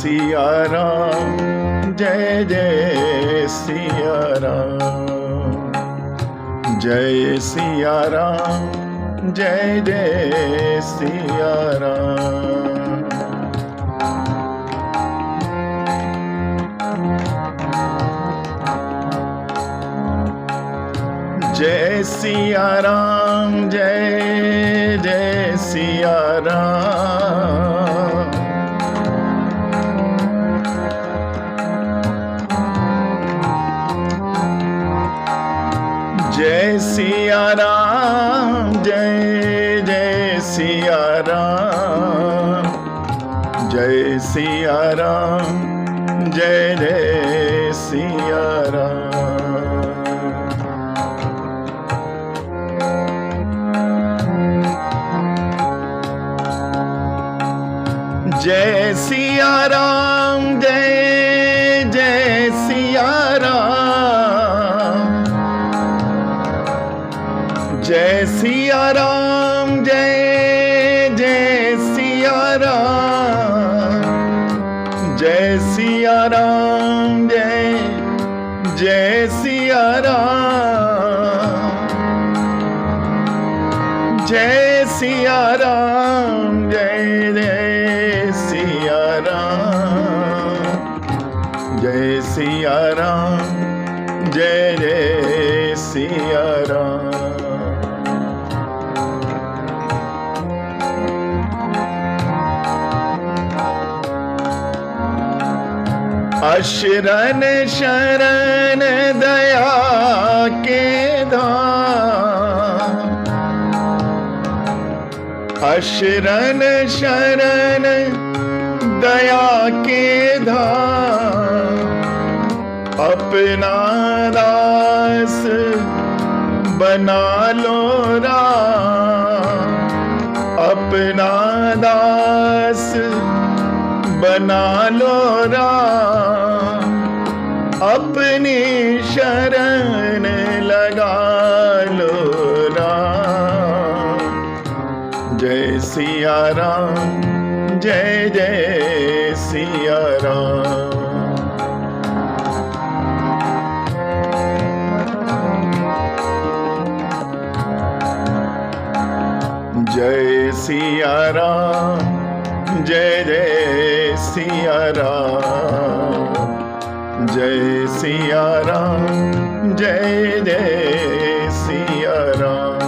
सिया राम, जय जय सिया राम, जय सिया राम, जय जय सिया राम। जय सिया राम, जय जय सिया राम, जय सिया राम, जय जय सिया राम, जय सिया राम, जय जय सिया राम। जय सिया राम, जय जय सिया राम, जय सिया राम, जय जय सिया राम, जय सिया राम, जय जय सिया राम, जय सिया राम, जय जय सिया राम, जय सिया राम, जय जय सिया राम। अशरण शरण दया के धाम, अशरण शरण दया के धाम, अपना दास बना लो राम, अपना दास बना लो राम, अपनी शरण लगा लो राम। जय सिया राम, जय जय सिया राम, जय सिया राम, जय जय सिया राम, जय सिया राम, जय जय सिया राम।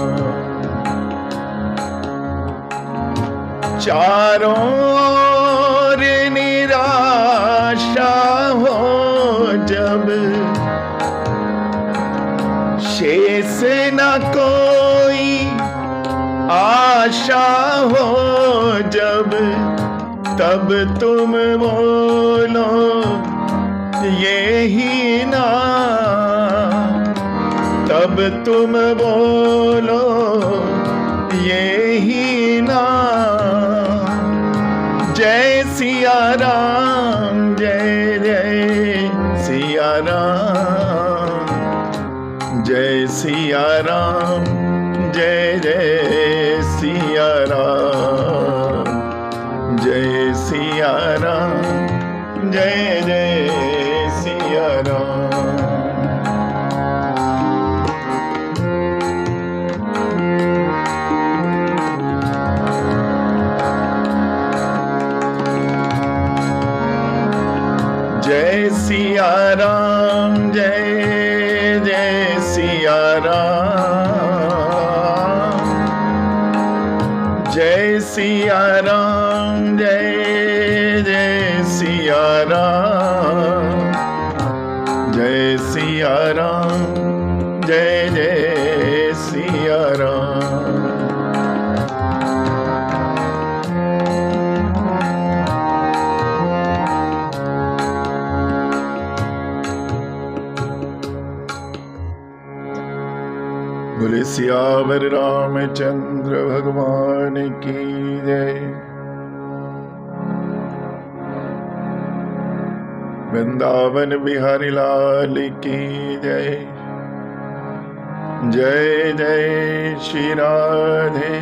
चारों ओर निराशा हो जब, शेष न कोई आशा हो जब, तब तुम बोलो यही ना, तब तुम बोलो यही ना। जय सिया राम, जय जय सिया राम, जय सिया राम, जय जय सिया राम, जय सिया राम, जय जय सिया राम। जय सिया राम, जय जय सिया राम, जय सिया राम, जय जय सिया राम, जय सिया राम, जय जय सिया राम। बोले सियावर रामचंद्र भगवान की जय। वृंदावन बिहारी लाल की जय। जय जय श्री राधे,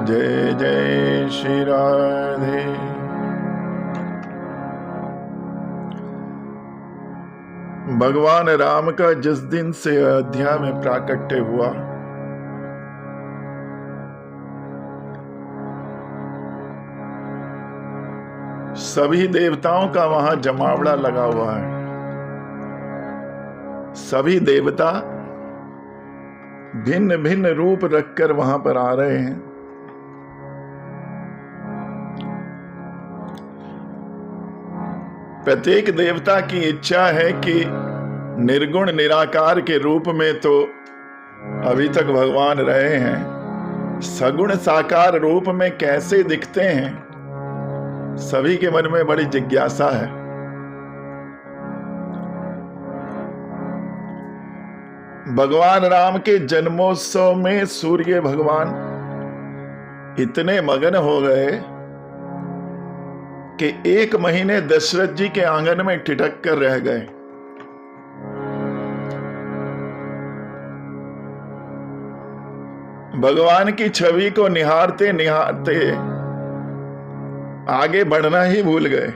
जय जय श्री राधे। भगवान राम का जिस दिन से अयोध्या में प्राकट्य हुआ, सभी देवताओं का वहां जमावड़ा लगा हुआ है। सभी देवता भिन्न भिन्न रूप रखकर वहां पर आ रहे हैं। प्रत्येक देवता की इच्छा है कि निर्गुण निराकार के रूप में तो अभी तक भगवान रहे हैं, सगुण साकार रूप में कैसे दिखते हैं, सभी के मन में बड़ी जिज्ञासा है। भगवान राम के जन्मोत्सव में सूर्य भगवान इतने मगन हो गए कि 1 महीने दशरथ जी के आंगन में ठिठक कर रह गए। भगवान की छवि को निहारते निहारते आगे बढ़ना ही भूल गए।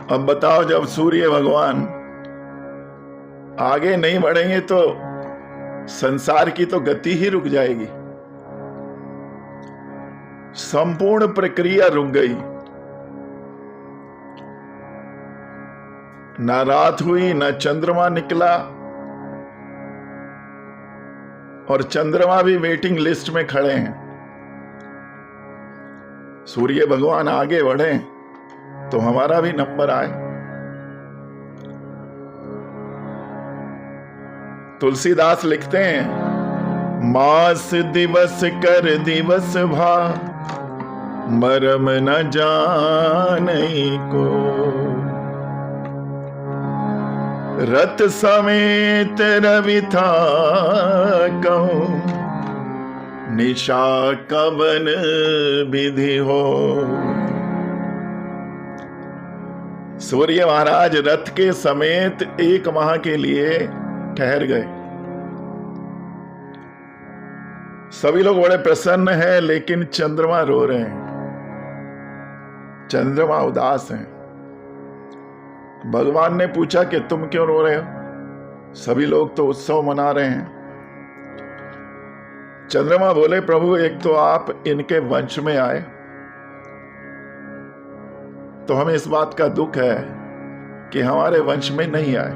अब बताओ, जब सूर्य भगवान आगे नहीं बढ़ेंगे तो संसार की तो गति ही रुक जाएगी। संपूर्ण प्रक्रिया रुक गई। ना रात हुई, ना चंद्रमा निकला, और चंद्रमा भी वेटिंग लिस्ट में खड़े हैं। सूर्य भगवान आगे बढ़े तो हमारा भी नंबर आए। तुलसीदास लिखते हैं, मास दिवस कर दिवस भा, मरम न जानई को, रत समेत रवि था कहूं, निशा कवन विधि हो। सूर्य महाराज रथ के समेत 1 माह के लिए ठहर गए। सभी लोग बड़े प्रसन्न हैं, लेकिन चंद्रमा रो रहे हैं, चंद्रमा उदास हैं। भगवान ने पूछा कि तुम क्यों रो रहे हो? सभी लोग तो उत्सव मना रहे हैं। चंद्रमा बोले, प्रभु एक तो आप इनके वंश में आए, तो हमें इस बात का दुख है कि हमारे वंश में नहीं आए,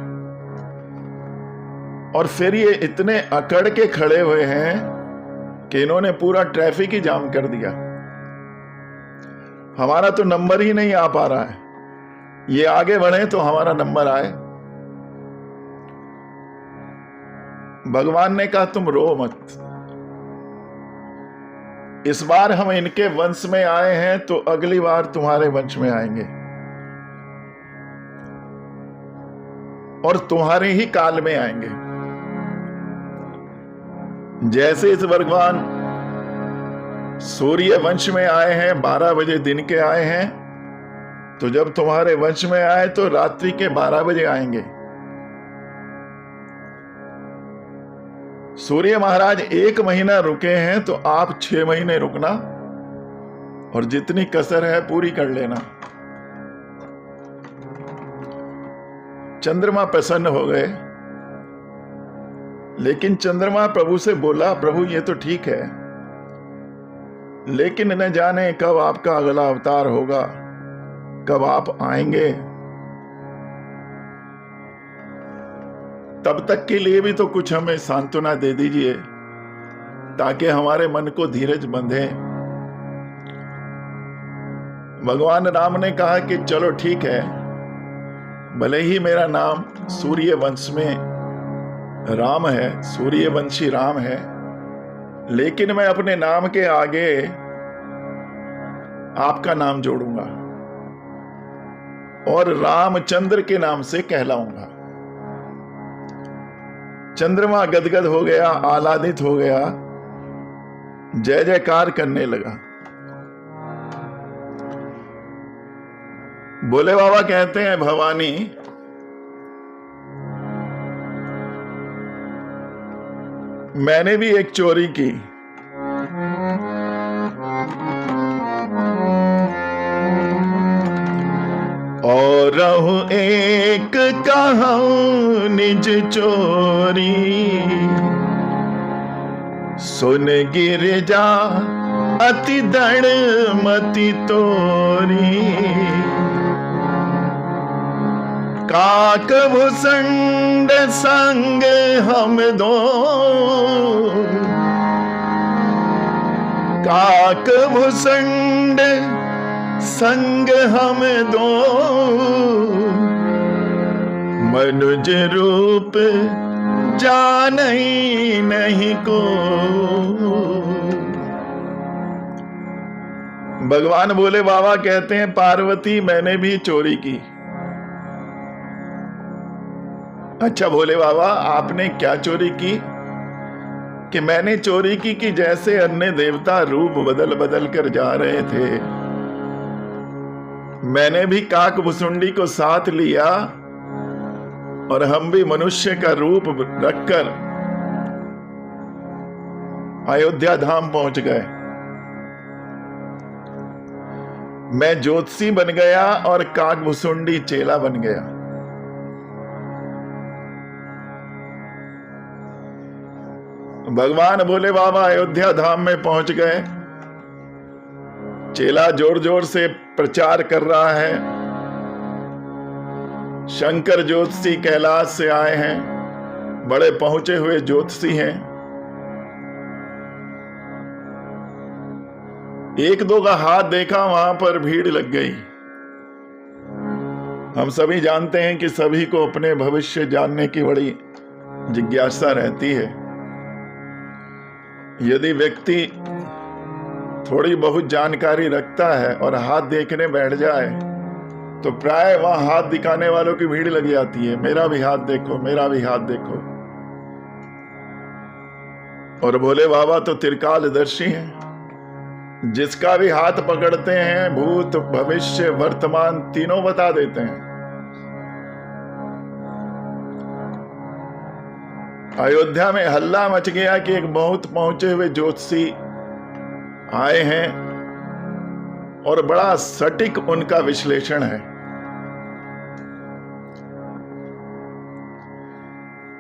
और फिर ये इतने अकड़ के खड़े हुए हैं कि इन्होंने पूरा ट्रैफिक ही जाम कर दिया। हमारा तो नंबर ही नहीं आ पा रहा है, ये आगे बढ़े तो हमारा नंबर आए। भगवान ने कहा, तुम रो मत, इस बार हम इनके वंश में आए हैं तो अगली बार तुम्हारे वंश में आएंगे, और तुम्हारे ही काल में आएंगे। जैसे इस भगवान सूर्य वंश में आए हैं, 12 बजे दिन के आए हैं, तो जब तुम्हारे वंश में आए तो रात्रि के 12 बजे आएंगे। सूर्य महाराज 1 महीना रुके हैं, तो आप 6 महीने रुकना, और जितनी कसर है पूरी कर लेना। चंद्रमा प्रसन्न हो गए, लेकिन चंद्रमा प्रभु से बोला, प्रभु ये तो ठीक है, लेकिन न जाने कब आपका अगला अवतार होगा, कब आप आएंगे। तब तक के लिए भी तो कुछ हमें सांत्वना दे दीजिए, ताकि हमारे मन को धीरज बंधे। भगवान राम ने कहा कि चलो ठीक है, भले ही मेरा नाम सूर्य वंश में राम है, सूर्यवंशी राम है, लेकिन मैं अपने नाम के आगे आपका नाम जोड़ूंगा और रामचंद्र के नाम से कहलाऊंगा। चंद्रमा गदगद हो गया, आह्लादित हो गया, जय जयकार करने लगा। भोले बाबा कहते हैं, भवानी मैंने भी एक चोरी की, और रहु एक कहूँ निज चोरी, सुन गिरजा अति दृढ़ मति तोरी। काक भुसंड संग हम दो, काक भुसंड संग हम दो, मनुज रूप जानई नहीं को। भगवान भोले बाबा कहते हैं, पार्वती मैंने भी चोरी की। अच्छा भोले बाबा, आपने क्या चोरी की? कि मैंने चोरी की कि जैसे अन्य देवता रूप बदल बदल कर जा रहे थे, मैंने भी काक भुसुंडी को साथ लिया और हम भी मनुष्य का रूप रखकर अयोध्या धाम पहुंच गए। मैं ज्योतिषी बन गया और काक भुसुंडी चेला बन गया। भगवान भोले बाबा अयोध्या धाम में पहुंच गए। चेला जोर जोर से प्रचार कर रहा है, शंकर ज्योतिषी कैलाश से आए हैं, बड़े पहुंचे हुए ज्योतिषी हैं। एक दो का हाथ देखा, वहां पर भीड़ लग गई। हम सभी जानते हैं कि सभी को अपने भविष्य जानने की बड़ी जिज्ञासा रहती है। यदि व्यक्ति थोड़ी बहुत जानकारी रखता है और हाथ देखने बैठ जाए तो प्राय वहां हाथ दिखाने वालों की भीड़ लग जाती है, मेरा भी हाथ देखो, मेरा भी हाथ देखो। और भोले बाबा तो त्रिकालदर्शी हैं, जिसका भी हाथ पकड़ते हैं भूत भविष्य वर्तमान तीनों बता देते हैं। अयोध्या में हल्ला मच गया कि एक बहुत पहुंचे हुए ज्योतिषी आए हैं और बड़ा सटीक उनका विश्लेषण है।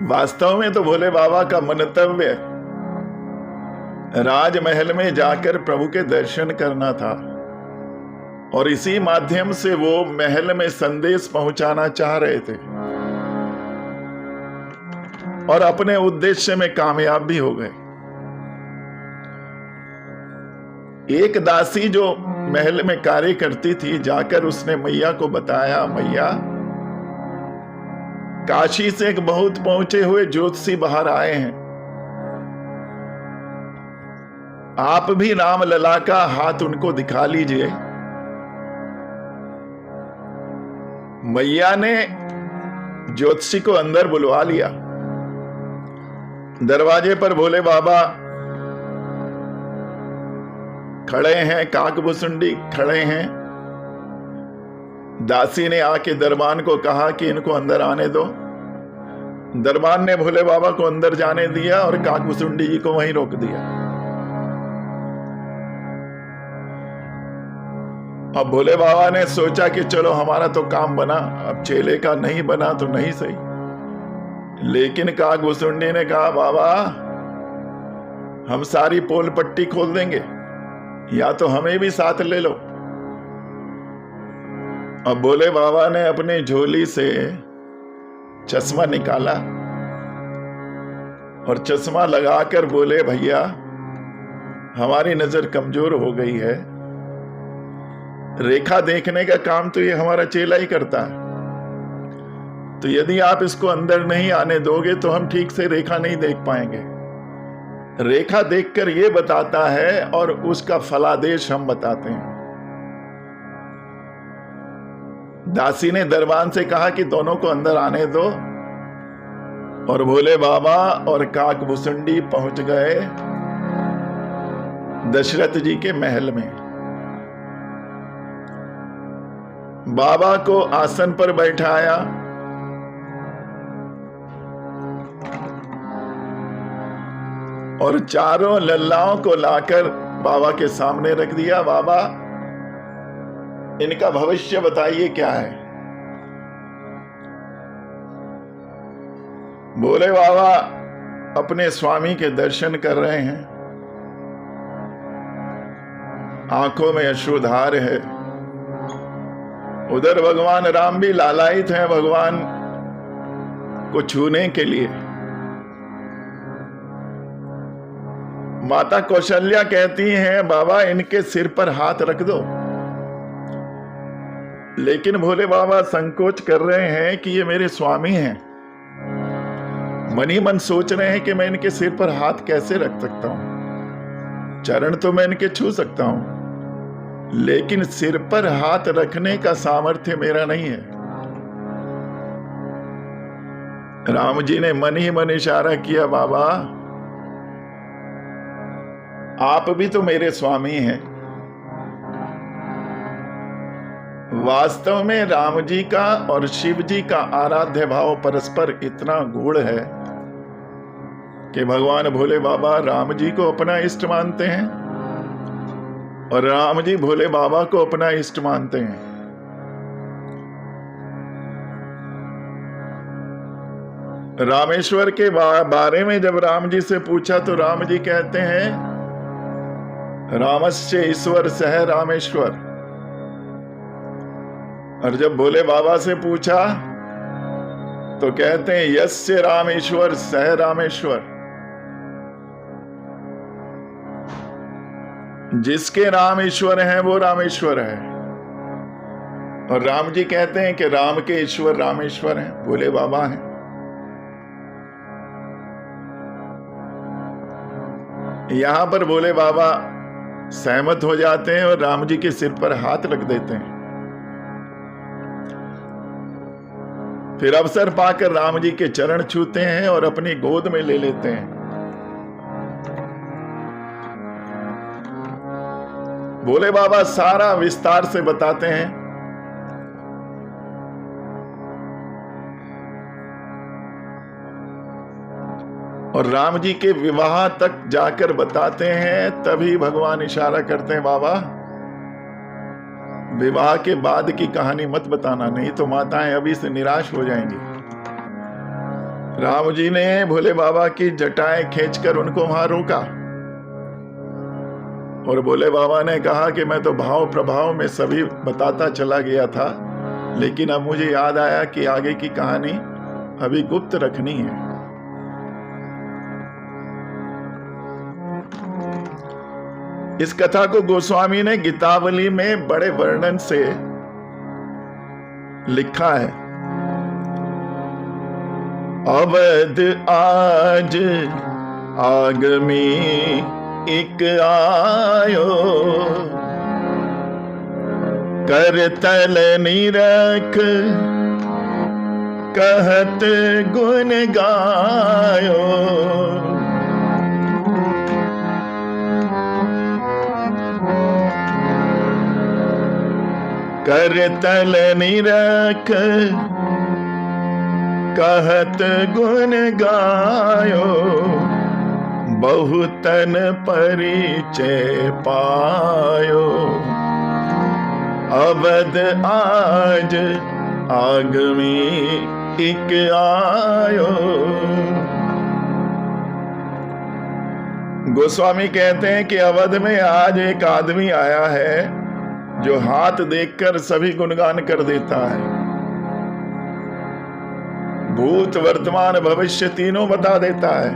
वास्तव में तो भोले बाबा का मंतव्य राजमहल में जाकर प्रभु के दर्शन करना था और इसी माध्यम से वो महल में संदेश पहुंचाना चाह रहे थे और अपने उद्देश्य में कामयाब भी हो गए। एक दासी जो महल में कार्य करती थी, जाकर उसने मैया को बताया, मैया काशी से एक बहुत पहुंचे हुए ज्योतिषी बाहर आए हैं, आप भी राम लला का हाथ उनको दिखा लीजिए। मैया ने ज्योतिषी को अंदर बुलवा लिया। दरवाजे पर भोले बाबा खड़े हैं, काक भुसुंडी खड़े हैं। दासी ने आके दरबान को कहा कि इनको अंदर आने दो। दरबान ने भोले बाबा को अंदर जाने दिया और काक भुसुंडी जी को वहीं रोक दिया। अब भोले बाबा ने सोचा कि चलो हमारा तो काम बना, अब चेले का नहीं बना तो नहीं सही। लेकिन काक भुसुंडी ने कहा, बाबा हम सारी पोल पट्टी खोल देंगे, या तो हमें भी साथ ले लो। अब भोले बाबा ने अपनी झोली से चश्मा निकाला और चश्मा लगाकर बोले, भैया हमारी नजर कमजोर हो गई है, रेखा देखने का काम तो ये हमारा चेला ही करता है, तो यदि आप इसको अंदर नहीं आने दोगे तो हम ठीक से रेखा नहीं देख पाएंगे। रेखा देखकर ये बताता है और उसका फलादेश हम बताते हैं। दासी ने दरबान से कहा कि दोनों को अंदर आने दो और भोले बाबा और काक भुसुंडी पहुंच गए दशरथ जी के महल में। बाबा को आसन पर बैठाया, और चारों लल्लाओं को लाकर बाबा के सामने रख दिया। बाबा इनका भविष्य बताइए क्या है। भोले बाबा अपने स्वामी के दर्शन कर रहे हैं, आंखों में अश्रुधार है। उधर भगवान राम भी लालायित हैं भगवान को छूने के लिए। माता कौशल्या कहती हैं, बाबा इनके सिर पर हाथ रख दो। लेकिन भोले बाबा संकोच कर रहे हैं कि ये मेरे स्वामी हैं। मन ही मन सोच रहे हैं कि मैं इनके सिर पर हाथ कैसे रख सकता हूं। चरण तो मैं इनके छू सकता हूं, लेकिन सिर पर हाथ रखने का सामर्थ्य मेरा नहीं है। राम जी ने मन ही मन इशारा किया, बाबा आप भी तो मेरे स्वामी हैं। वास्तव में राम जी का और शिव जी का आराध्य भाव परस्पर इतना गूढ़ है कि भगवान भोले बाबा राम जी को अपना इष्ट मानते हैं और राम जी भोले बाबा को अपना इष्ट मानते हैं। रामेश्वर के बारे में जब राम जी से पूछा तो राम जी कहते हैं, रामस्य ईश्वर सह रामेश्वर। और जब भोले बाबा से पूछा तो कहते हैं, यस्य रामेश्वर सह रामेश्वर। जिसके राम ईश्वर हैं वो रामेश्वर है। और राम जी कहते हैं कि राम के ईश्वर रामेश्वर हैं, भोले बाबा हैं। यहां पर भोले बाबा सहमत हो जाते हैं और राम जी के सिर पर हाथ रख देते हैं। फिर अवसर पाकर राम जी के चरण छूते हैं और अपनी गोद में ले लेते हैं। भोले बाबा सारा विस्तार से बताते हैं। और राम जी के विवाह तक जाकर बताते हैं। तभी भगवान इशारा करते हैं, बाबा विवाह के बाद की कहानी मत बताना, नहीं तो माताएं अभी से निराश हो जाएंगी। राम जी ने भोले बाबा की जटाएं खींचकर उनको वहां रोका और भोले बाबा ने कहा कि मैं तो भाव प्रभाव में सभी बताता चला गया था, लेकिन अब मुझे याद आया कि आगे की कहानी अभी गुप्त रखनी है। इस कथा को गोस्वामी ने गीतावली में बड़े वर्णन से लिखा है। अवध आज आगमी एक आयो, करतल निरख कहत गुण गायो। करतल निरख कहत गुण गायो, बहुतन परिचय पायो। अवध आज आगमी एक आयो। गोस्वामी कहते हैं कि अवध में आज एक आदमी आया है जो हाथ देखकर सभी गुणगान कर देता है। भूत वर्तमान भविष्य तीनों बता देता है।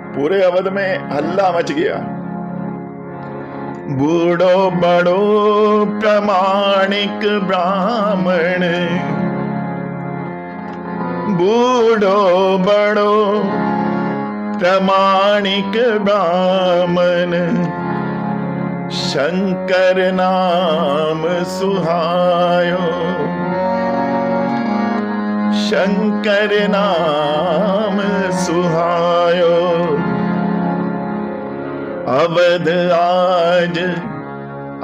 पूरे अवध में हल्ला मच गया। बूढ़ो बड़ो प्रामाणिक ब्राह्मण, बूढ़ो बड़ो प्रामाणिक ब्राह्मण, शंकर नाम सुहायो। शंकर नाम सुहायो। अवध आज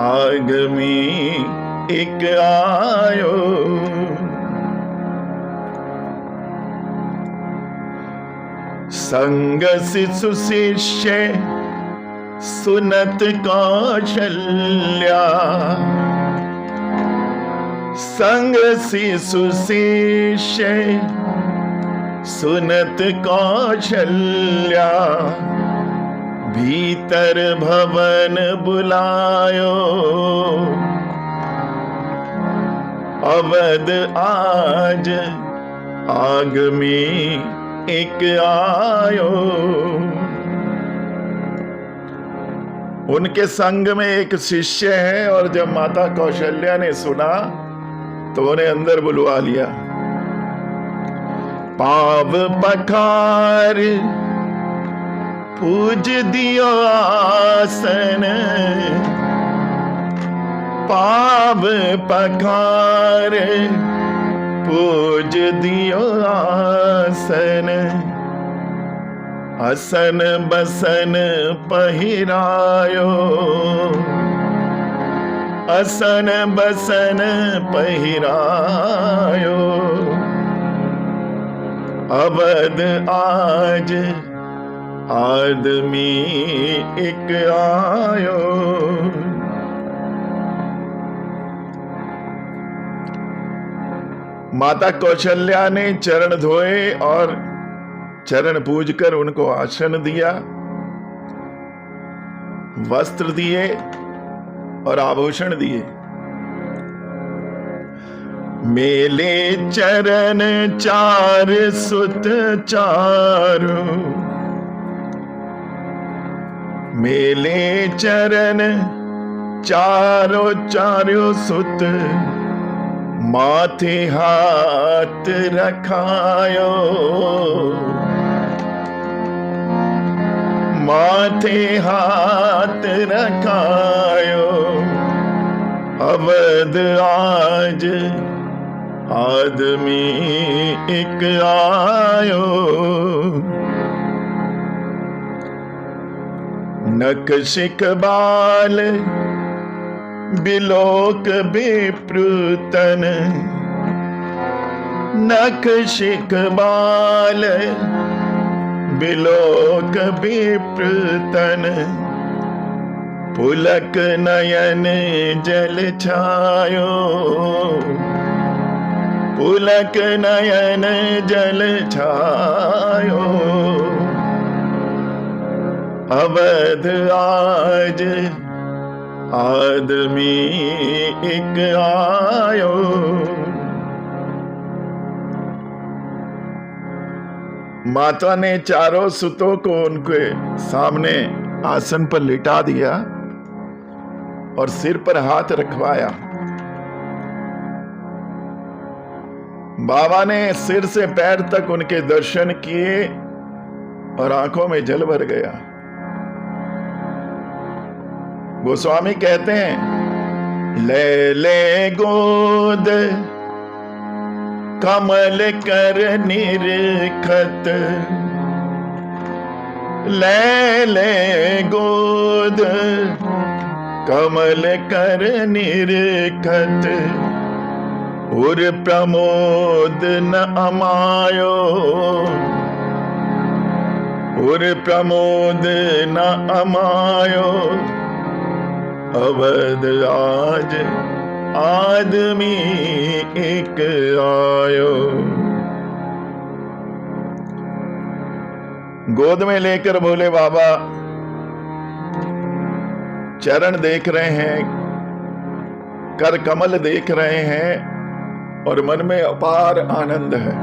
आगमी एक आयो। संग शिशु शिष्य सुनत कौशल्या, संग शिशु शिष्य सुनत कौशल्या भीतर भवन बुलायो, अवध आज आगमी एक आयो। उनके संग में एक शिष्य है, और जब माता कौशल्या ने सुना तो उन्हें अंदर बुलवा लिया। पाव पखार पूज दियो आसन, पाव पखार पूज दियो आसन, असन बसन पहिरायो, असन बसन पहिरायो, अवध आज आदमी एक आयो। माता कौशल्या ने चरण धोए और चरण पूजकर उनको आसन दिया, वस्त्र दिए और आभूषण दिए। मेले चरण चार सुत चारो, मेले चरण चारो चारो सुत, माथे हाथ रखायो, माथे हाथ रखायो, अवध आज आदमी एक आयो। नक शिख बाल बिलोक विप्रुतन, नख शिख बाल बिलोक विप्रुतन, पुलक नयन जल छायो, पुलक नयन जल छायो, अवध आज आदमी एक आयो। माता ने चारों सुतों को उनके सामने आसन पर लिटा दिया और सिर पर हाथ रखवाया। बाबा ने सिर से पैर तक उनके दर्शन किए और आंखों में जल भर गया। गोस्वामी कहते हैं, ले ले गोद कमल कर निरखत, ले ले गोद कमल कर निरखत, उर प्रमोद न अमायो, उर प्रमोद न अमायो, अवध आज आदमी एक आयो। गोद में लेकर भोले बाबा चरण देख रहे हैं, कर कमल देख रहे हैं और मन में अपार आनंद है।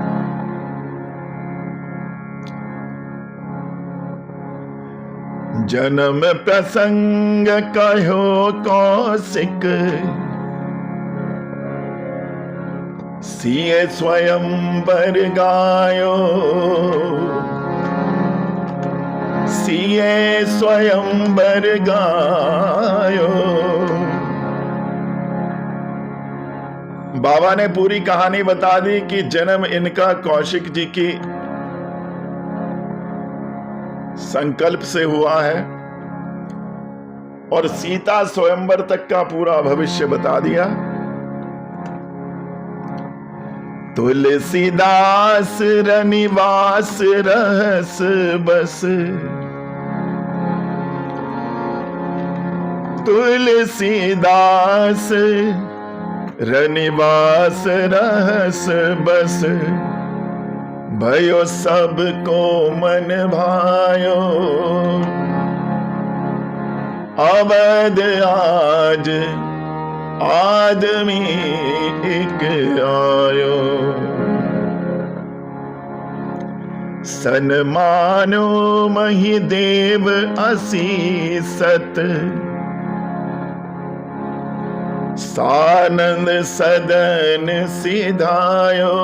जन्म प्रसंग कहो कौशिक, सिए स्वयंवर गायो, सिए स्वयंवर गायो। बाबा ने पूरी कहानी बता दी कि जन्म इनका कौशिक जी की संकल्प से हुआ है और सीता स्वयंवर तक का पूरा भविष्य बता दिया। तुलसीदास रनिवास रहस बस, तुलसीदास रनिवास रहस बस, भयो सबको मन भायो, अवध आज आदमी एक आयो। सन्मानो मही देव असीसत, सानंद सदन सिधायो।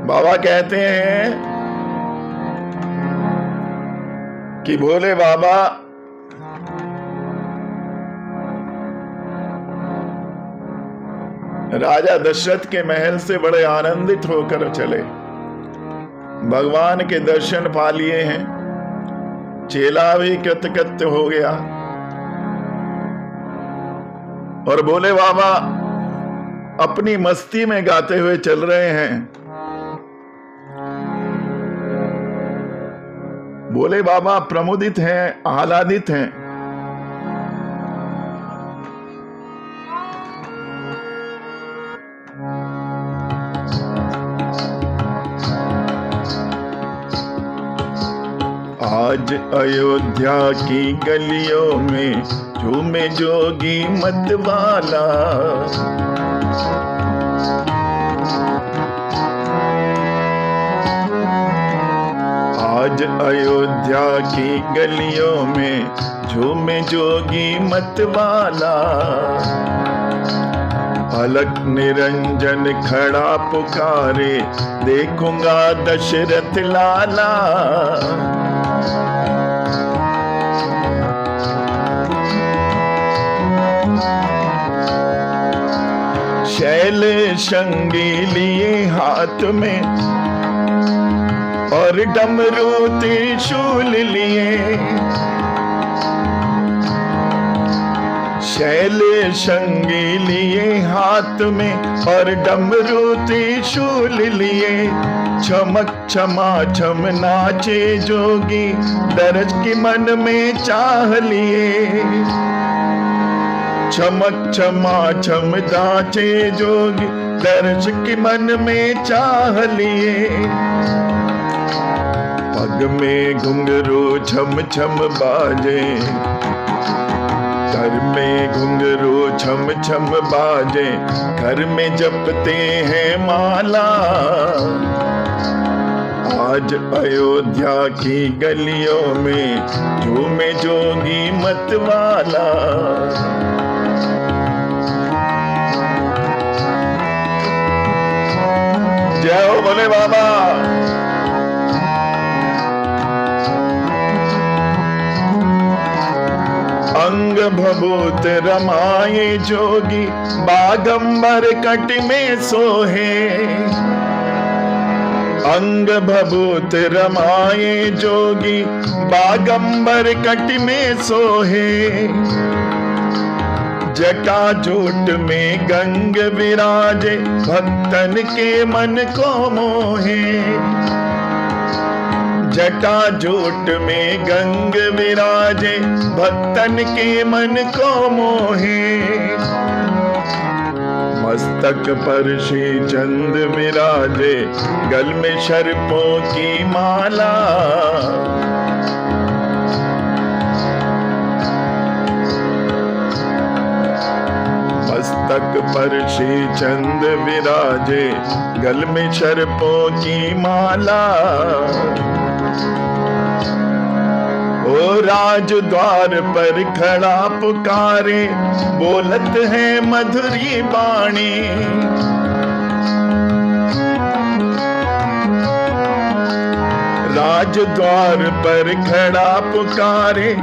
बाबा कहते हैं कि भोले बाबा राजा दशरथ के महल से बड़े आनंदित होकर चले, भगवान के दर्शन पा लिए हैं, चेला भी कृतकृत्य हो गया और भोले बाबा अपनी मस्ती में गाते हुए चल रहे हैं। भोले बाबा प्रमुदित हैं, आह्लादित हैं। आज अयोध्या की गलियों में झूमे जोगी मतवाला, आज अयोध्या की गलियों में झूमे जोगी मतवाला। अलख निरंजन खड़ा पुकारे, देखूंगा दशरथ लाला। शैल शंगी लिए हाथ में और डमरू त्रिशूल लिए, शैल शंगी लिए हाथ में और डमरू त्रिशूल लिए। चमक छमा छम नाचे जोगी, दर्श की मन में चाह लिए। चमक छमा छम नाचे जोगी, दर्श की मन में चाह लिए। पग में घुंघरू छम छम बाजे, घर में घुंघरू छम छम बाजे, घर में जपते हैं माला। आज अयोध्या की गलियों में झूमे जोगी मतवाला। जय हो भोले बाबा। अंग भभूत रमाए जोगी, बागंबर कट में सोहे। अंग भभूत रमाए जोगी, बागंबर कट में सोहे। जटा जूट में गंग विराजे, भक्तन के मन को मोहे। जटा जूट में गंग विराजे, भक्तन के मन को मोहे। मस्तक पर श्री चंद विराजे, गल में सर्पों की माला। मस्तक पर श्री चंद विराजे, गल में सर्पों की माला। ओ राज द्वार पर खड़ा पुकारे, बोलत है मधुरी बाणी। राज द्वार पर खड़ा पुकारे,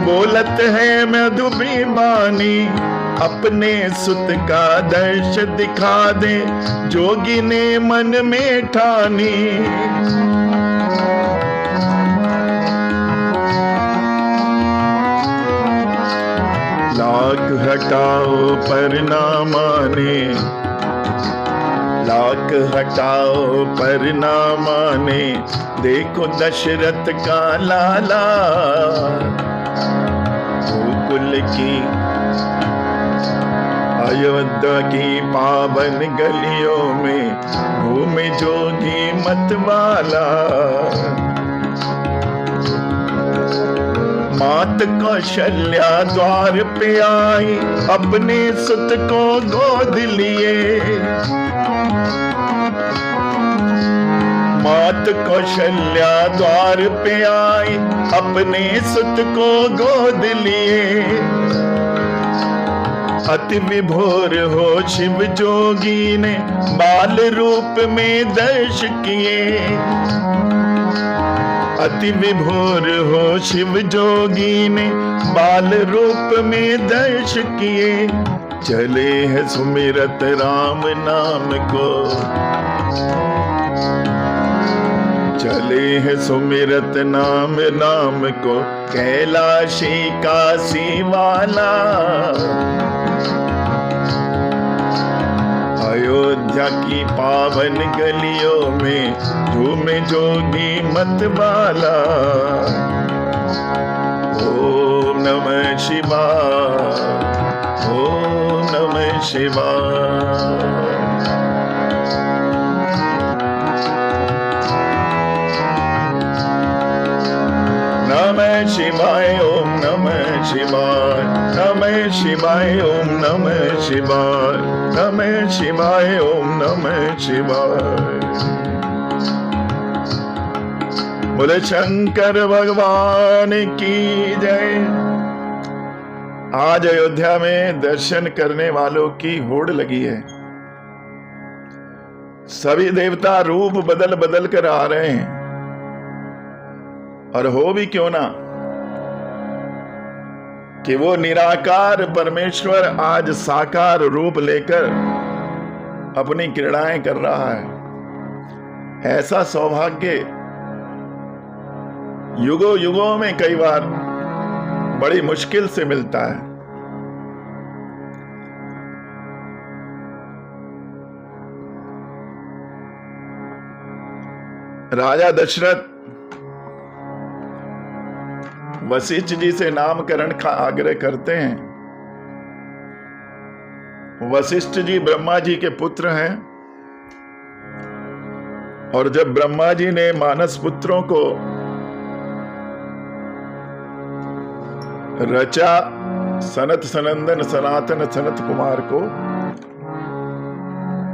बोलत है मधुरी बाणी। अपने सुत का दर्श दिखा दे, जोगी ने मन में ठानी। लाख हटाओ पर ना माने, लाख हटाओ पर ना माने। देखो दशरथ का लाला, गोकुल की अयोध्या की पावन गलियों में घूमे जोगी मतवाला। मात कौशल्या द्वार पे आई, अपने सुत को गोद लिए। मात कौशल्या द्वार पे आई, अपने सुत को गोद लिए। अति विभोर हो शिव जोगी ने बाल रूप में दर्श किए। अति विभोर हो शिव जोगी ने बाल रूप में दर्श किए। चले है सुमिरत राम नाम को, चले है सुमिरत नाम नाम को, कैलाशी काशी वाला। अयोध्या की पावन गलियों में झूमे जोगी मतवाला। ओम नमः शिवाय, ओम नमः शिवाय। नमः शिवाय, ओम नमः शिवाय, नमः शिवाय, ओम नमः शिवाय, नमः शिवाय, ओम नमः शिवाय। बोले शंकर भगवान की जय। आज अयोध्या में दर्शन करने वालों की होड़ लगी है। सभी देवता रूप बदल बदल कर आ रहे हैं, और हो भी क्यों ना कि वो निराकार परमेश्वर आज साकार रूप लेकर अपनी क्रीड़ाएं कर रहा है। ऐसा सौभाग्य युगों युगों में कई बार बड़ी मुश्किल से मिलता है। राजा दशरथ वशिष्ठ जी से नामकरण का आग्रह करते हैं। वशिष्ठ जी ब्रह्मा जी के पुत्र हैं, और जब ब्रह्मा जी ने मानस पुत्रों को रचा, सनत सनंदन सनातन सनत कुमार को,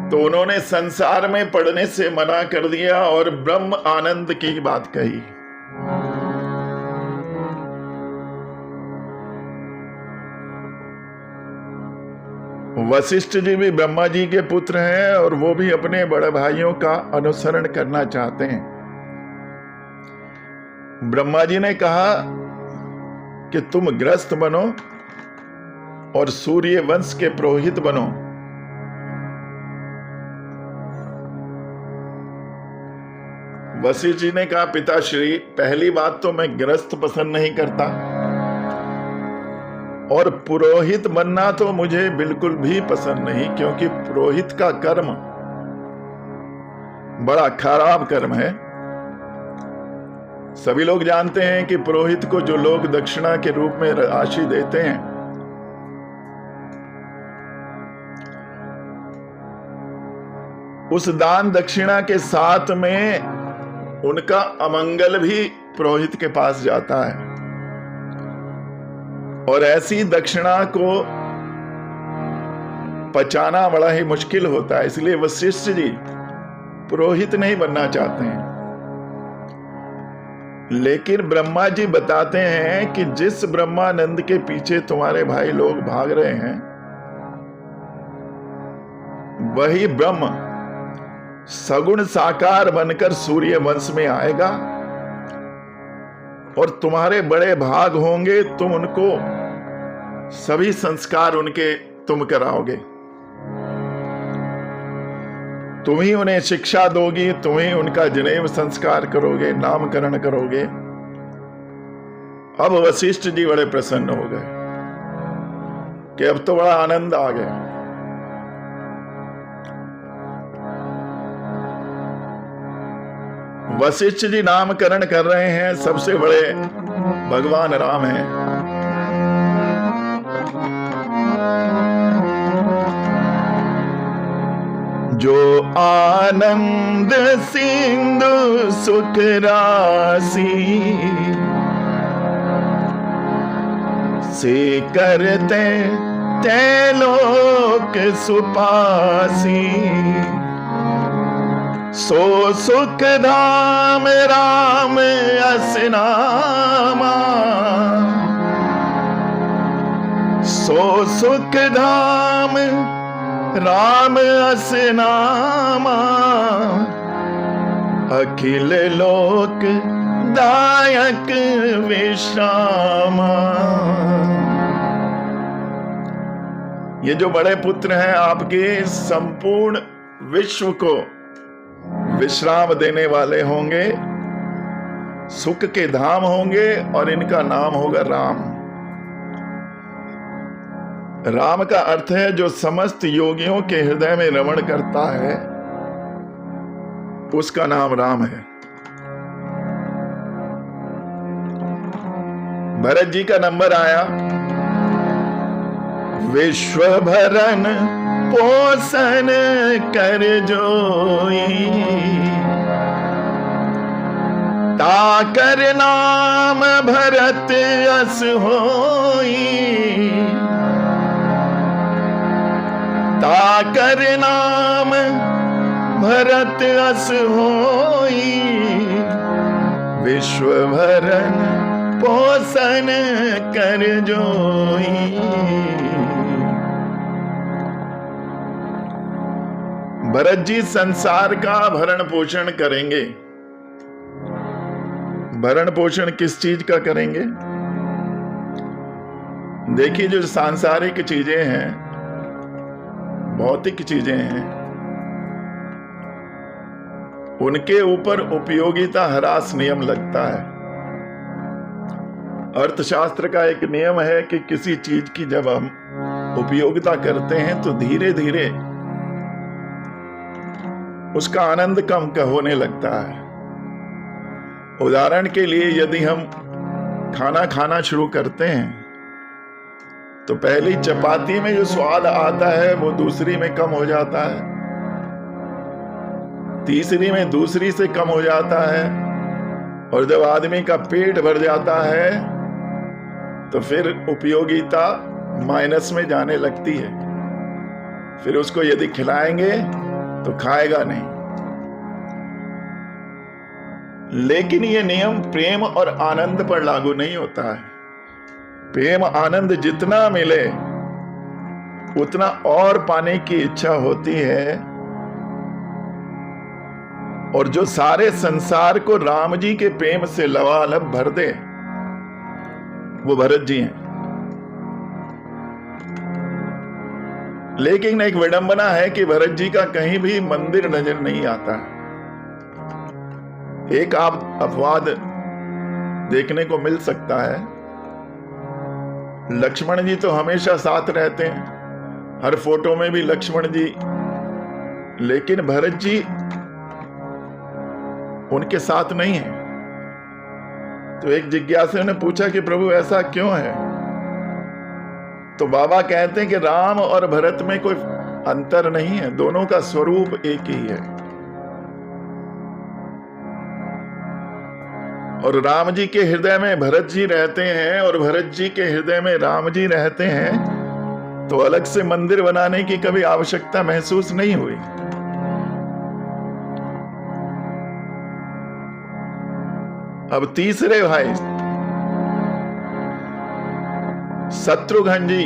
तो उन्होंने संसार में पढ़ने से मना कर दिया और ब्रह्म आनंद की बात कही। वशिष्ठ जी भी ब्रह्मा जी के पुत्र हैं, और वो भी अपने बड़े भाइयों का अनुसरण करना चाहते हैं। ब्रह्मा जी ने कहा कि तुम गृहस्थ बनो और सूर्य वंश के पुरोहित बनो। वशिष्ठ जी ने कहा, पिताश्री, पहली बात तो मैं गृहस्थ पसंद नहीं करता, और पुरोहित बनना तो मुझे बिल्कुल भी पसंद नहीं, क्योंकि पुरोहित का कर्म बड़ा खराब कर्म है। सभी लोग जानते हैं कि पुरोहित को जो लोग दक्षिणा के रूप में राशि देते हैं, उस दान दक्षिणा के साथ में उनका अमंगल भी पुरोहित के पास जाता है, और ऐसी दक्षिणा को पचाना बड़ा ही मुश्किल होता है। इसलिए वशिष्ठ जी पुरोहित नहीं बनना चाहते हैं। लेकिन ब्रह्मा जी बताते हैं कि जिस ब्रह्मानंद के पीछे तुम्हारे भाई लोग भाग रहे हैं, वही ब्रह्म सगुण साकार बनकर सूर्य वंश में आएगा, और तुम्हारे बड़े भाग होंगे। तुम उनको सभी संस्कार उनके तुम कराओगे, तुम ही उन्हें शिक्षा दोगी, तुम ही उनका जनेऊ संस्कार करोगे, नामकरण करोगे। अब वशिष्ठ जी बड़े प्रसन्न हो गए कि अब तो बड़ा आनंद आ गया। वशिष्ठ जी नामकरण कर रहे हैं, सबसे बड़े भगवान राम हैं। जो आनंद सिंधु सुख राशि से करते ते लोक सुपासी। सो सुख धाम राम असनामा, सो सुख धाम राम असनामा। अखिल लोक दायक विश्रामा। ये जो बड़े पुत्र हैं आपके संपूर्ण विश्व को विश्राम देने वाले होंगे, सुख के धाम होंगे और इनका नाम होगा राम। राम का अर्थ है जो समस्त योगियों के हृदय में रमण करता है, उसका नाम राम है। भरत जी का नंबर आया। विश्व भरन पोषण कर जोई, ताकर नाम भरत अस होई। ताकर नाम भरत अस होई, विश्व भरन पोषण कर जोई। भरत जी संसार का भरण पोषण करेंगे। भरण पोषण किस चीज का करेंगे? देखिए, जो सांसारिक चीजें हैं, भौतिक चीजें हैं, उनके ऊपर उपयोगिता ह्रास नियम लगता है। अर्थशास्त्र का एक नियम है कि किसी चीज की जब हम उपयोगिता करते हैं तो धीरे धीरे उसका आनंद कम होने लगता है। उदाहरण के लिए, यदि हम खाना खाना शुरू करते हैं तो पहली चपाती में जो स्वाद आता है वो दूसरी में कम हो जाता है, तीसरी में दूसरी से कम हो जाता है, और जब आदमी का पेट भर जाता है तो फिर उपयोगिता माइनस में जाने लगती है। फिर उसको यदि खिलाएंगे तो खाएगा नहीं। लेकिन यह नियम प्रेम और आनंद पर लागू नहीं होता है। प्रेम आनंद जितना मिले उतना और पाने की इच्छा होती है, और जो सारे संसार को राम जी के प्रेम से लबालब भर दे वो भरत जी हैं। लेकिन एक विडंबना है कि भरत जी का कहीं भी मंदिर नजर नहीं आता। एक आप अपवाद देखने को मिल सकता है। लक्ष्मण जी तो हमेशा साथ रहते हैं, हर फोटो में भी लक्ष्मण जी, लेकिन भरत जी उनके साथ नहीं है। तो एक जिज्ञासु ने पूछा कि प्रभु ऐसा क्यों है? तो बाबा कहते हैं कि राम और भरत में कोई अंतर नहीं है, दोनों का स्वरूप एक ही है। और राम जी के हृदय में भरत जी रहते हैं और भरत जी के हृदय में राम जी रहते हैं, तो अलग से मंदिर बनाने की कभी आवश्यकता महसूस नहीं हुई। अब तीसरे भाई शत्रुघ्न जी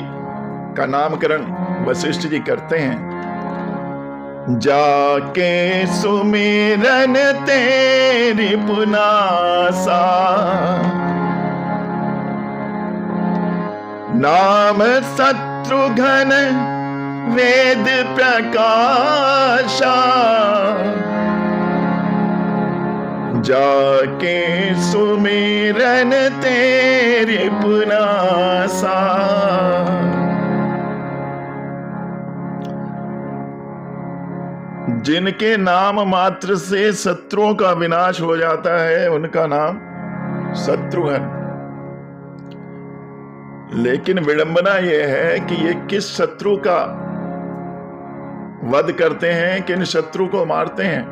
का नामकरण वशिष्ठ जी करते हैं। जाके सुमिरन तेरी पुनासा, नाम शत्रुघ्न वेद प्रकाशा। जाके सुमिरन तेरी पुनासा। जिनके नाम मात्र से शत्रुओं का विनाश हो जाता है उनका नाम शत्रुघ्न। लेकिन विडंबना यह है कि ये किस शत्रु का वध करते हैं, किन शत्रु को मारते हैं।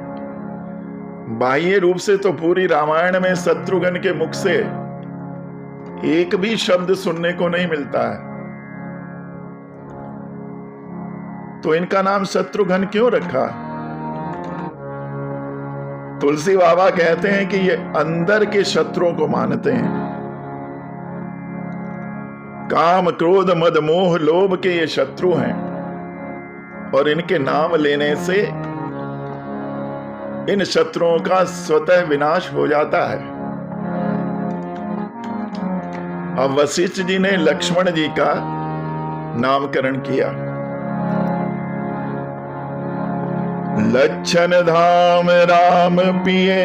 बाह्य रूप से तो पूरी रामायण में शत्रुघ्न के मुख से एक भी शब्द सुनने को नहीं मिलता है, तो इनका नाम शत्रुघ्न क्यों रखा? तुलसी बाबा कहते हैं कि ये अंदर के शत्रुओं को मानते हैं। काम, क्रोध, मद, मोह, लोभ के ये शत्रु हैं और इनके नाम लेने से इन शत्रुओं का स्वतः विनाश हो जाता है। अब वशिष्ठ जी ने लक्ष्मण जी का नामकरण किया। लक्षण धाम राम पिए,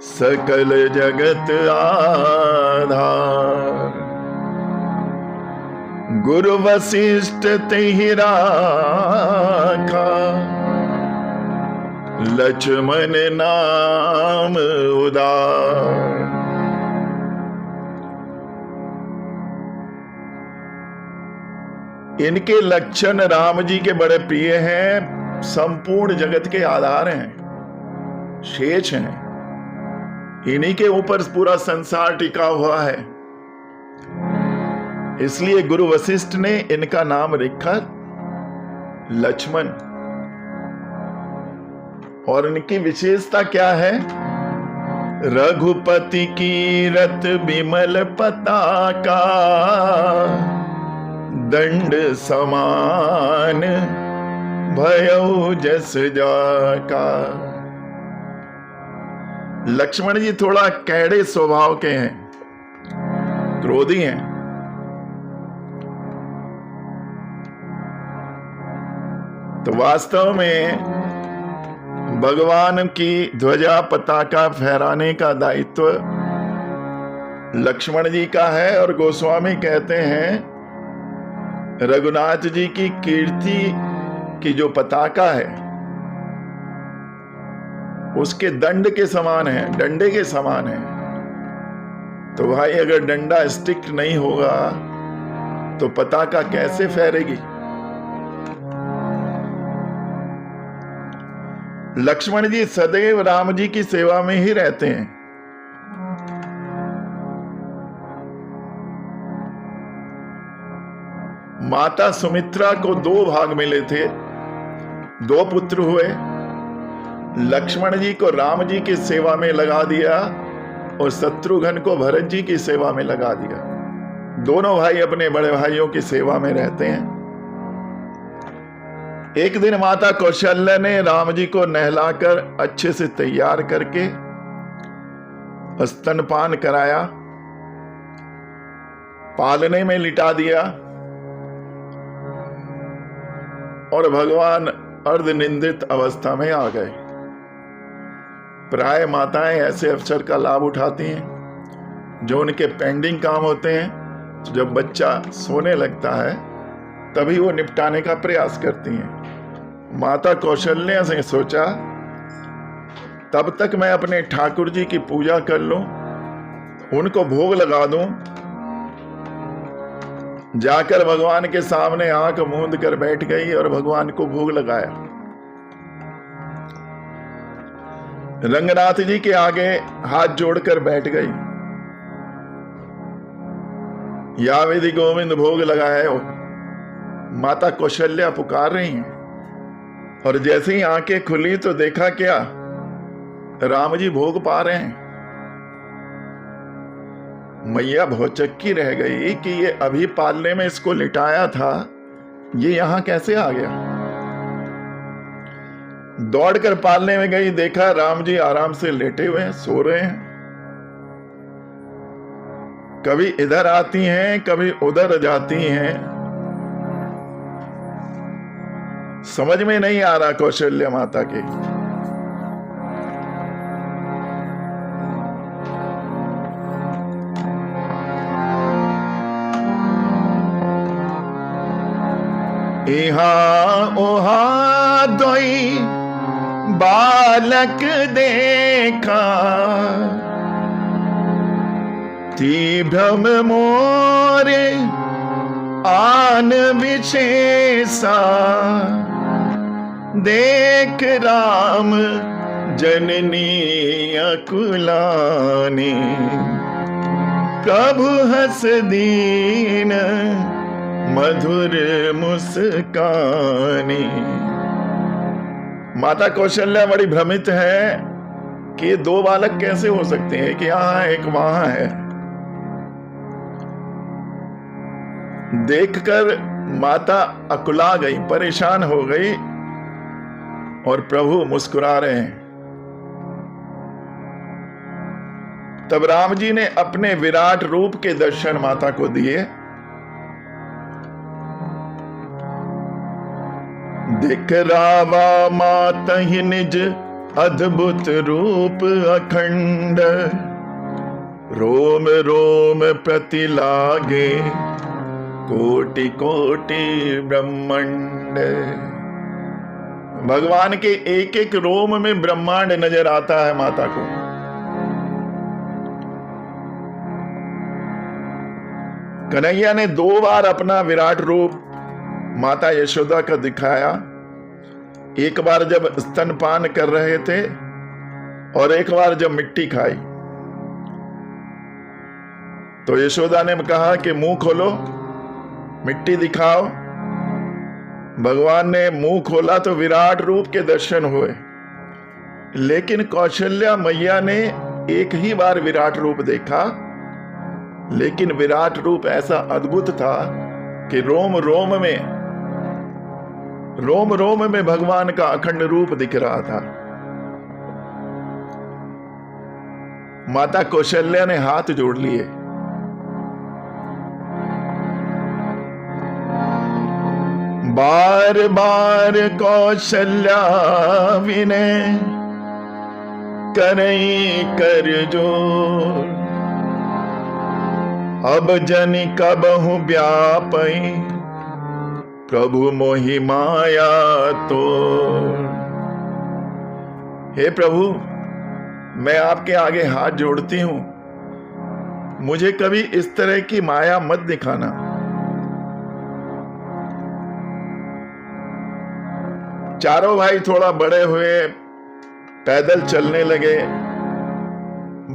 सकल जगत आधार। गुरु वशिष्ठ तेहि राखा, लक्ष्मण नाम उदार। इनके लक्षण राम जी के बड़े प्रिय हैं, संपूर्ण जगत के आधार हैं, शेष हैं। इन्हीं के ऊपर पूरा संसार टिका हुआ है। इसलिए गुरु वशिष्ठ ने इनका नाम रखा लक्ष्मण। और इनकी विशेषता क्या है? रघुपति कीरत विमल पताका, दंड समान भयउ जस जाका। लक्ष्मण जी थोड़ा कैड़े स्वभाव के हैं, क्रोधी हैं। तो वास्तव में भगवान की ध्वजा पताका फहराने का दायित्व लक्ष्मण जी का है। और गोस्वामी कहते हैं रघुनाथ जी की कीर्ति की जो पताका है उसके दंड के समान है, डंडे के समान है। तो भाई अगर डंडा स्टिक नहीं होगा तो पताका कैसे फहरेगी? लक्ष्मण जी सदैव राम जी की सेवा में ही रहते हैं। माता सुमित्रा को 2 भाग मिले थे, 2 पुत्र हुए। लक्ष्मण जी को राम जी की सेवा में लगा दिया और शत्रुघ्न को भरत जी की सेवा में लगा दिया। दोनों भाई अपने बड़े भाइयों की सेवा में रहते हैं। एक दिन माता कौशल्या ने राम जी को नहलाकर अच्छे से तैयार करके स्तनपान कराया, पालने में लिटा दिया और भगवान अर्धनिंदित अवस्था में आ गए। प्राय माताएं ऐसे अवसर का लाभ उठाती हैं जो उनके पेंडिंग काम होते हैं। तो जब बच्चा सोने लगता है तभी वो निपटाने का प्रयास करती हैं। माता कौशल्या ने सोचा तब तक मैं अपने ठाकुर जी की पूजा कर लूं, उनको भोग लगा दूं। जाकर भगवान के सामने आंख मूंद कर बैठ गई और भगवान को भोग लगाया। रंगनाथ जी के आगे हाथ जोड़कर बैठ गई। या विधि गोविंद भोग लगाए हो। माता कौशल्या पुकार रही हैं और जैसे ही आंखें खुली तो देखा क्या, राम जी भोग पा रहे हैं। मैया भौचक्की रह गई कि ये अभी पालने में इसको लिटाया था, ये यहां कैसे आ गया। दौड़कर पालने में गई, देखा राम जी आराम से लेटे हुए हैं, सो रहे हैं। कभी इधर आती हैं, कभी उधर जाती हैं, समझ में नहीं आ रहा कौशल्या माता के। इहा ओहा दोई बालक देखा, ती भ्रम मोरे आन विशेषा देख राम जननी अकुलानी, प्रभु हस दीन मधुर मुस्कानी। माता कौशल्या बड़ी भ्रमित है कि ये दो बालक कैसे हो सकते हैं, कि यहां एक वहां है। देखकर माता अकुला गई, परेशान हो गई, और प्रभु मुस्कुरा रहे हैं। तब राम जी ने अपने विराट रूप के दर्शन माता को दिए। दिख रावा माता ही निज अद्भुत रूप अखंड, रोम रोम प्रति लागे कोटि कोटि ब्रह्मांड। भगवान के एक एक रोम में ब्रह्मांड नजर आता है माता को। कन्हैया ने 2 बार अपना विराट रूप माता यशोदा का दिखाया। एक बार जब स्तनपान कर रहे थे और एक बार जब मिट्टी खाई। तो यशोदा ने कहा कि मुंह खोलो, मिट्टी दिखाओ। भगवान ने मुंह खोला तो विराट रूप के दर्शन हुए। लेकिन कौशल्या मैया ने एक ही बार विराट रूप देखा, लेकिन विराट रूप ऐसा अद्भुत था कि रोम रोम में भगवान का अखंड रूप दिख रहा था। माता कौशल्या ने हाथ जोड़ लिए। बार बार कौशल्या विनय करई कर जोर, अब जनि कबहु व्यापई प्रभु मोहि माया तो। हे प्रभु, मैं आपके आगे हाथ जोड़ती हूं, मुझे कभी इस तरह की माया मत दिखाना। चारों भाई थोड़ा बड़े हुए, पैदल चलने लगे,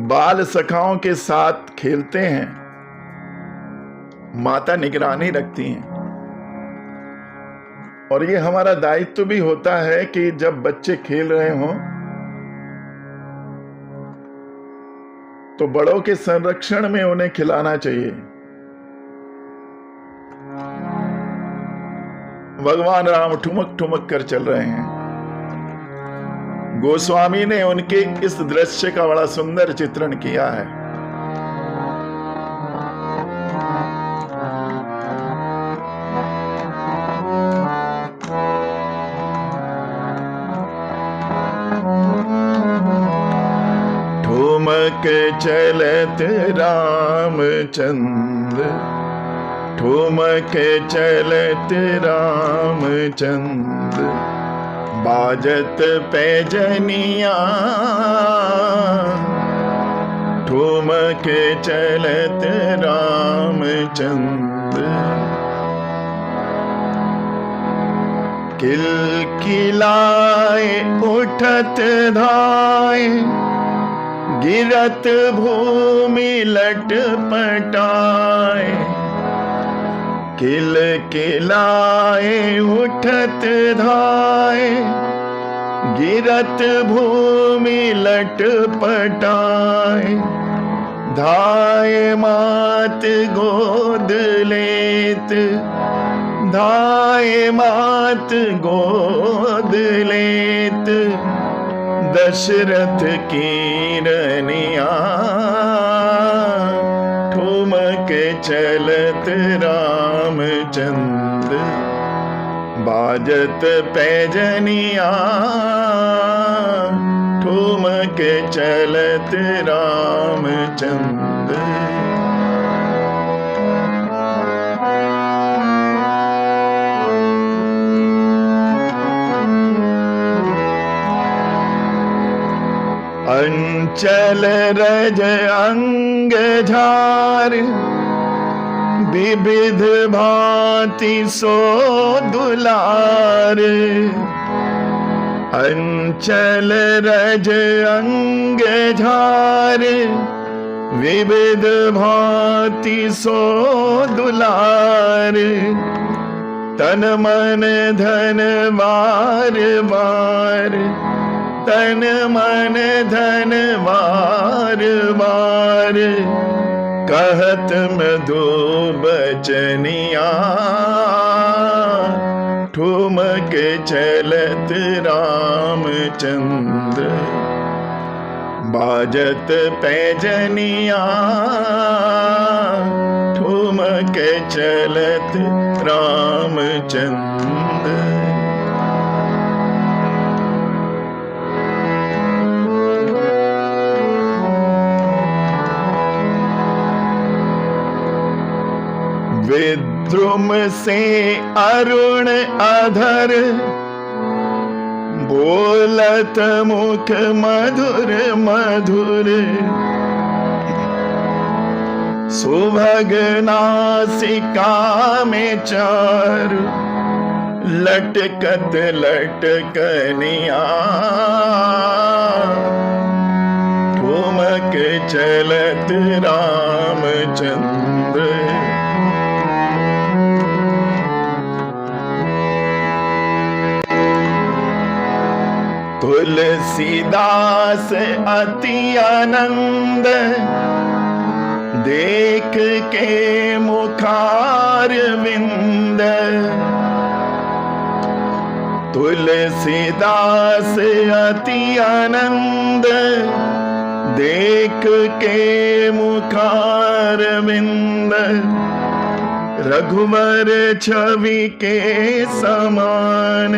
बाल सखाओं के साथ खेलते हैं। माता निगरानी रखती हैं। और ये हमारा दायित्व भी होता है कि जब बच्चे खेल रहे हों तो बड़ों के संरक्षण में उन्हें खिलाना चाहिए। भगवान राम ठुमक ठुमक कर चल रहे हैं। गोस्वामी ने उनके इस दृश्य का बड़ा सुंदर चित्रण किया है। ठुमक चलत रामचंद्र, ठुमक चलत रामचंद्र, बाजत पैजनिया, ठुमक चलत रामचंद्र। किलकिलाए उठत धाए, गिरत भूमि लटपटाए। किलकिलाए उठत धाए, गिरत भूमि लटपटाए। धाए मात गोद लेत, धाए मात गोद लेत, दशरथ की रनिया। ठुमक चलत रामचंद्र, बाजत पैजनिया। ठुमक चलत रामचंद्र। अंचल रज अंग झार, विविध भांति सो दुलार, अंचल रज अंग झार, विविध भांति सो दुलार, तन मन धन बार बार, तन मन धन बार बार, कहत मधु बचनिया, ठुमक चलत रामचंद्र, बाजत पैजनिया, ठुमक चलत रामचंद्र। विद्रुम से अरुण अधर, बोलत मुख मधुर मधुर, सुभग नासिका में चार, लटकत लटकनिया, ठुमक चलत रामचंद्र। तुलसीदास अति आनंद, देख के मुखार विंद, तुलसीदास अति आनंद, देख के मुखार विंद, रघुवर छवि के समान,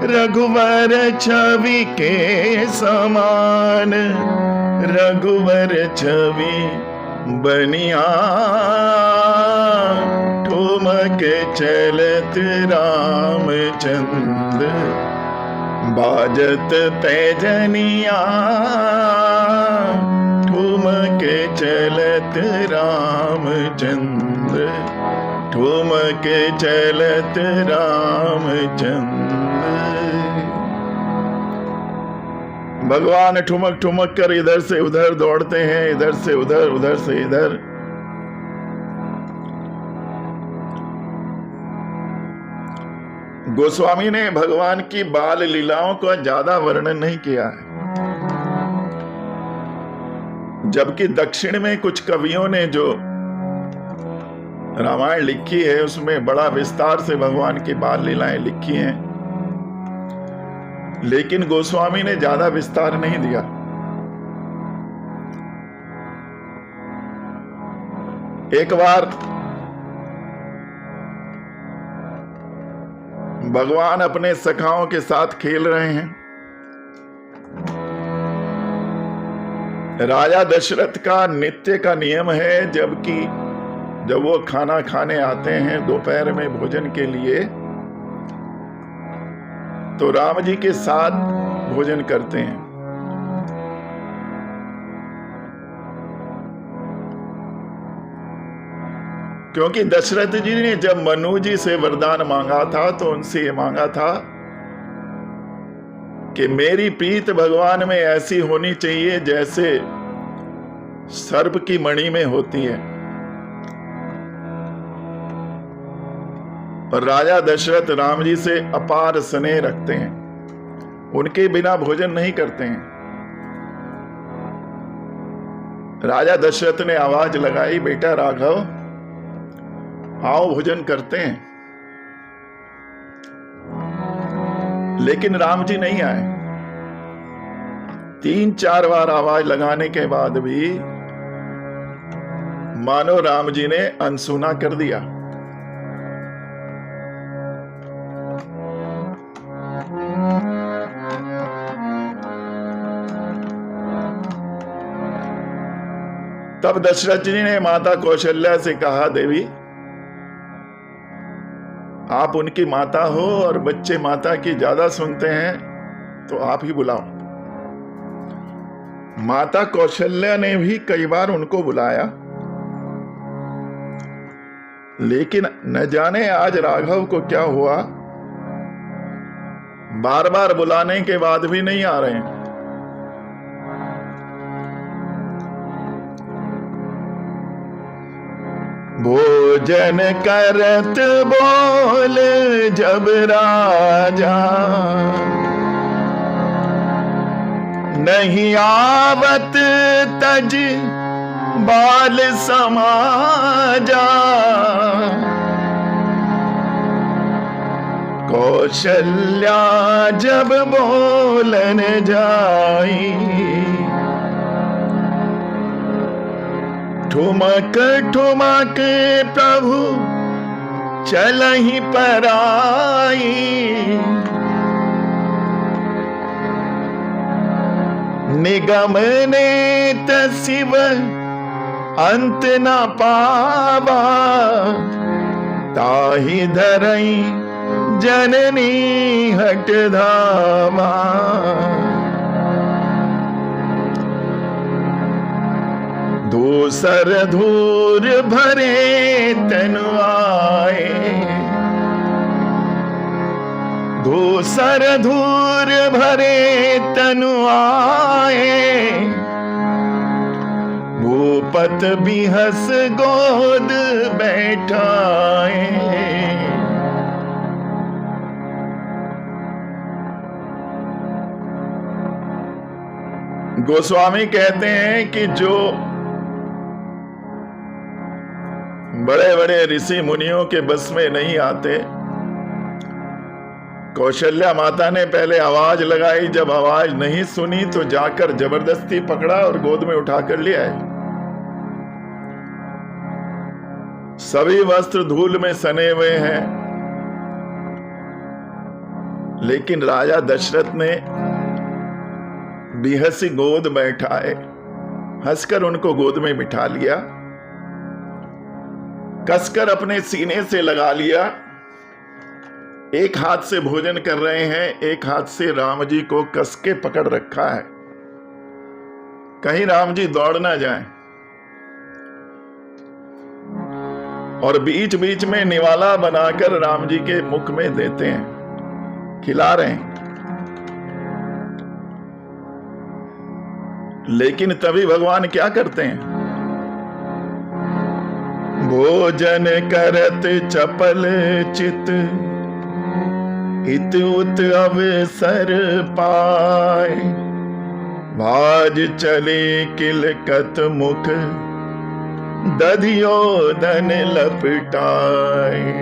रघुवर छवि के समान, रघुवर छवि बनिया, ठुमक चलत रामचंद्र, बाजत पैजनिया, ठुमक चलत रामचंद्र, ठुमक चलत रामचंद्र। भगवान ठुमक ठुमक कर इधर से उधर दौड़ते हैं, इधर से उधर, उधर से इधर। गोस्वामी ने भगवान की बाल लीलाओं का ज्यादा वर्णन नहीं किया है, जबकि दक्षिण में कुछ कवियों ने जो रामायण लिखी है उसमें बड़ा विस्तार से भगवान की बाल लीलाएं लिखी हैं, लेकिन गोस्वामी ने ज्यादा विस्तार नहीं दिया। एक बार भगवान अपने सखाओं के साथ खेल रहे हैं। राजा दशरथ का नित्य का नियम है, जब वो खाना खाने आते हैं दोपहर में भोजन के लिए, तो राम जी के साथ भोजन करते हैं। क्योंकि दशरथ जी ने जब मनु जी से वरदान मांगा था तो उनसे ये मांगा था कि मेरी प्रीत भगवान में ऐसी होनी चाहिए जैसे सर्प की मणि में होती है। और राजा दशरथ राम जी से अपार स्नेह रखते हैं, उनके बिना भोजन नहीं करते हैं। राजा दशरथ ने आवाज लगाई, बेटा राघव आओ भोजन करते हैं। लेकिन राम जी नहीं आए। 3-4 बार आवाज लगाने के बाद भी मानो राम जी ने अनसुना कर दिया। तब दशरथ जी ने माता कौशल्या से कहा, देवी आप उनकी माता हो और बच्चे माता की ज्यादा सुनते हैं, तो आप ही बुलाओ। माता कौशल्या ने भी कई बार उनको बुलाया, लेकिन न जाने आज राघव को क्या हुआ, बार बार बुलाने के बाद भी नहीं आ रहे हैं। भोजन करत बोल जब राजा, नहीं आवत तज बाल समाजा। कौशल्या जब बोलन जाई, ठुमक ठुमक प्रभु चलहि पराई। निगम नेत शिव अंत न पावा, ताहि धरई जननी हट धामा। दूसर धूर भरे तनु आए, दूसर धूर भरे तनु आए। भूपत बिहस गोद बैठाए। गोस्वामी कहते हैं कि जो बड़े बड़े ऋषि मुनियों के बस में नहीं आते, कौशल्या माता ने पहले आवाज लगाई, जब आवाज नहीं सुनी तो जाकर जबरदस्ती पकड़ा और गोद में उठाकर ले आए। सभी वस्त्र धूल में सने हुए हैं, लेकिन राजा दशरथ ने बिहसी गोद बैठाए, हंसकर उनको गोद में बिठा लिया, कसकर अपने सीने से लगा लिया। एक हाथ से भोजन कर रहे हैं, एक हाथ से राम जी को कस के पकड़ रखा है, कहीं राम जी दौड़ ना जाएं। और बीच बीच में निवाला बनाकर राम जी के मुख में देते हैं, खिला रहे हैं। लेकिन तभी भगवान क्या करते हैं? भोजन करत चपल चित, इत उत अवसर पाए। भाज चले किलकत मुख, दधियोदन लपटाए।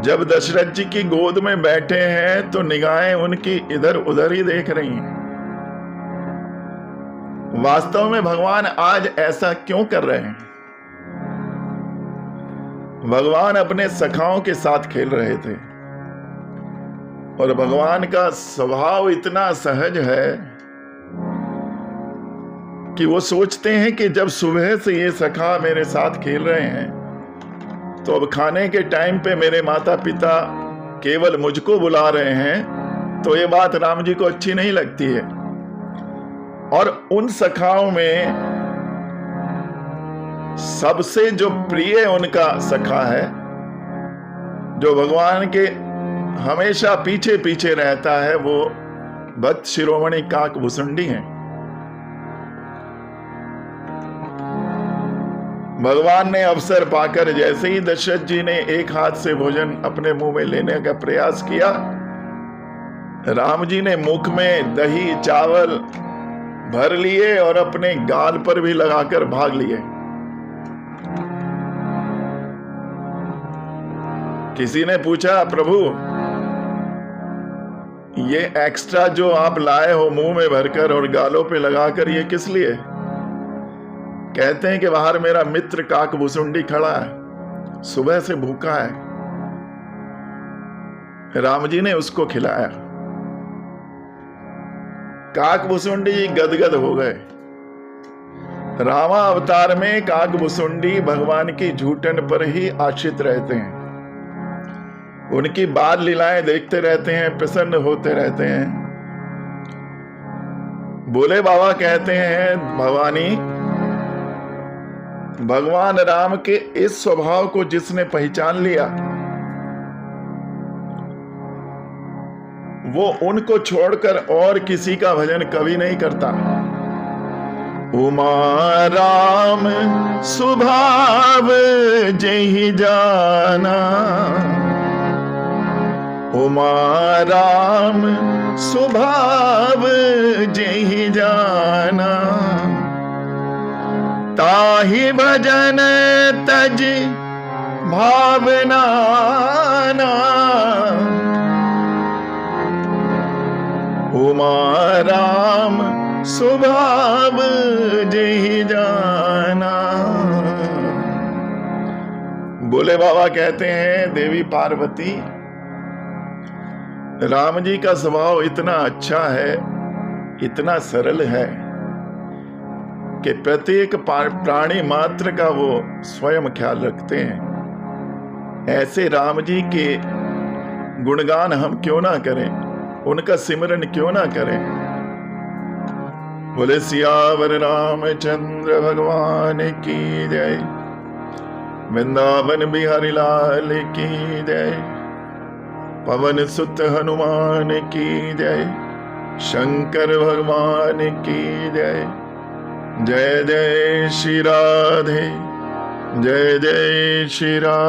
जब दशरथ जी की गोद में बैठे हैं तो निगाहें उनकी इधर उधर ही देख रही हैं। वास्तव में भगवान आज ऐसा क्यों कर रहे हैं? भगवान अपने सखाओं के साथ खेल रहे थे, और भगवान का स्वभाव इतना सहज है कि वो सोचते हैं कि जब सुबह से ये सखा मेरे साथ खेल रहे हैं, तो अब खाने के टाइम पे मेरे माता पिता केवल मुझको बुला रहे हैं, तो ये बात राम जी को अच्छी नहीं लगती है। और उन सखाओं में सबसे जो प्रिय उनका सखा है, जो भगवान के हमेशा पीछे पीछे रहता है, वो भक्त शिरोमणि काकभूषुंडी हैं। भगवान ने अवसर पाकर जैसे ही दशरथ जी ने एक हाथ से भोजन अपने मुंह में लेने का प्रयास किया, राम जी ने मुख में दही चावल भर लिए और अपने गाल पर भी लगाकर भाग लिए। किसी ने पूछा, प्रभु ये एक्स्ट्रा जो आप लाए हो मुंह में भरकर और गालों पे लगाकर, ये किस लिए? कहते हैं कि बाहर मेरा मित्र काकभूषुंडी खड़ा है, सुबह से भूखा है, राम जी ने उसको खिलाया। काकभूषुंडी जी गदगद हो गए। रामा अवतार में काकभूषुंडी भगवान की झूठन पर ही आश्रित रहते हैं, उनकी बाल लीलाएं देखते रहते हैं, प्रसन्न होते रहते हैं। भोले बाबा कहते हैं, भवानी भगवान राम के इस स्वभाव को जिसने पहचान लिया, वो उनको छोड़कर और किसी का भजन कभी नहीं करता। उमा राम स्वभाव जहि जाना, उमा राम स्वभाव जहि जाना, ताहि भजन तज भावना ना। उमा राम स्वभाव जहि जाना। भोले बाबा कहते हैं, देवी पार्वती, राम जी का स्वभाव इतना अच्छा है, इतना सरल है कि प्रत्येक प्राणी मात्र का वो स्वयं ख्याल रखते हैं। ऐसे राम जी के गुणगान हम क्यों ना करें, उनका सिमरन क्यों ना करें। बोले सियावर रामचंद्र भगवान की जय, वृंदावन बिहारी लाल की जय, पवन सुत हनुमान की जय, शंकर भगवान की जय। जय जय श्री राधे, जय जय श्री राधे।